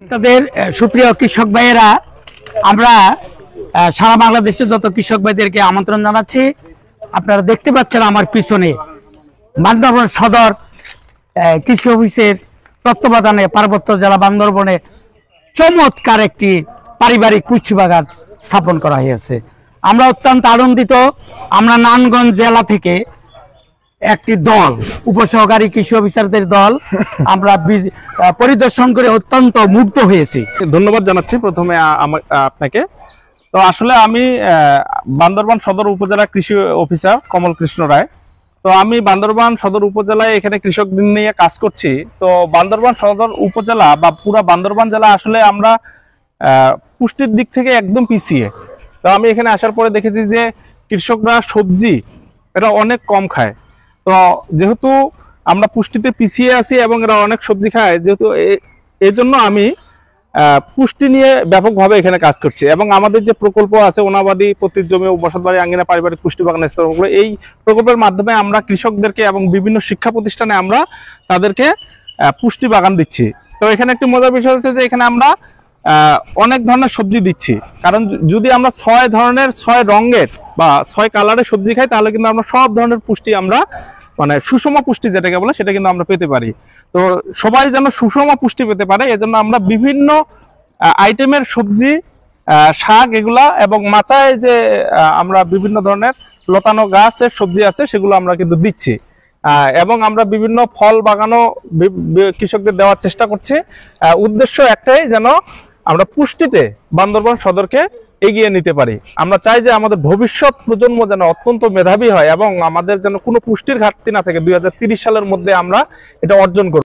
তাদের সুপ্রিয় কৃষক ভাইয়েরা, আমরা সারা বাংলাদেশে যত কৃষক ভাইদেরকে আমন্ত্রণ জানাচ্ছি। আপনারা দেখতে পাচ্ছেন আমার পিছনে বান্দরবান সদর কৃষি অফিসের তত্ত্বাবধানে পার্বত্য জেলা বান্দরবনে চমৎকার একটি পারিবারিক পুষ্টি বাগান স্থাপন করা হয়েছে। আমরা অত্যন্ত আনন্দিত। আমরা নারায়ণগঞ্জ জেলা থেকে একটি দল, উপসহকারী কৃষি অফিসারদের দল আমরা পরিদর্শন করে অত্যন্ত মুগ্ধ হয়েছি। ধন্যবাদ জানাচ্ছি প্রথমে আপনাকে। তো আসলে আমি বান্দরবান সদর উপজেলা কৃষি অফিসার কমল কৃষ্ণ রায়। তো আমি বান্দরবান সদর উপজেলায় এখানে কৃষকদের নিয়ে কাজ করছি। তো বান্দরবান সদর উপজেলা বা পুরা বান্দরবান জেলা আসলে আমরা পুষ্টির দিক থেকে একদম পিছিয়ে। তো আমি এখানে আসার পরে দেখেছি যে কৃষকরা সবজি এরা অনেক কম খায়। তো যেহেতু আমরা পুষ্টিতে পিছিয়ে আছি এবং এরা অনেক সবজি খায়, যেহেতু এই জন্য আমি পুষ্টি নিয়ে ব্যাপকভাবে এখানে কাজ করছি। এবং আমাদের যে প্রকল্প আছে ওনাবাদী পতিত জমি বসতবাড়ি আঙ্গিনা পারিবারিক পুষ্টি বাগান, এই প্রকল্পের মাধ্যমে আমরা কৃষকদেরকে এবং বিভিন্ন শিক্ষা প্রতিষ্ঠানে আমরা তাদেরকে পুষ্টি বাগান দিচ্ছি। তো এখানে একটি মজার বিষয় হচ্ছে যে এখানে আমরা অনেক ধরনের সবজি দিচ্ছি। কারণ যদি আমরা 6 ধরনের 6 রঙের বা 6 কালারের সবজি খাই, তাহলে কিন্তু আমরা সব ধরনের পুষ্টি আমরা মানে সুষম পুষ্টি যেটাকে বলে সেটা কিন্তু আমরা পেতে পারি। তো সবাই যেন সুষম পুষ্টি পেতে পারে, এজন্য আমরা বিভিন্ন আইটেমের সবজি, শাক এগুলা এবং মাচায় যে আমরা বিভিন্ন ধরনের লতানো গাছের সবজি আছে সেগুলো আমরা কিন্তু দিচ্ছি। এবং আমরা বিভিন্ন ফল বাগানও কৃষকদের দেওয়ার চেষ্টা করছি। উদ্দেশ্য একটাই, যেন আমরা পুষ্টিতে বান্দরবান সদরকে এগিয়ে নিতে পারি। আমরা চাই যে আমাদের ভবিষ্যৎ প্রজন্ম যেন অত্যন্ত মেধাবী হয় এবং আমাদের যেন কোনো পুষ্টির ঘাটতি না থাকে। 2030 সালের মধ্যে আমরা এটা অর্জন করব।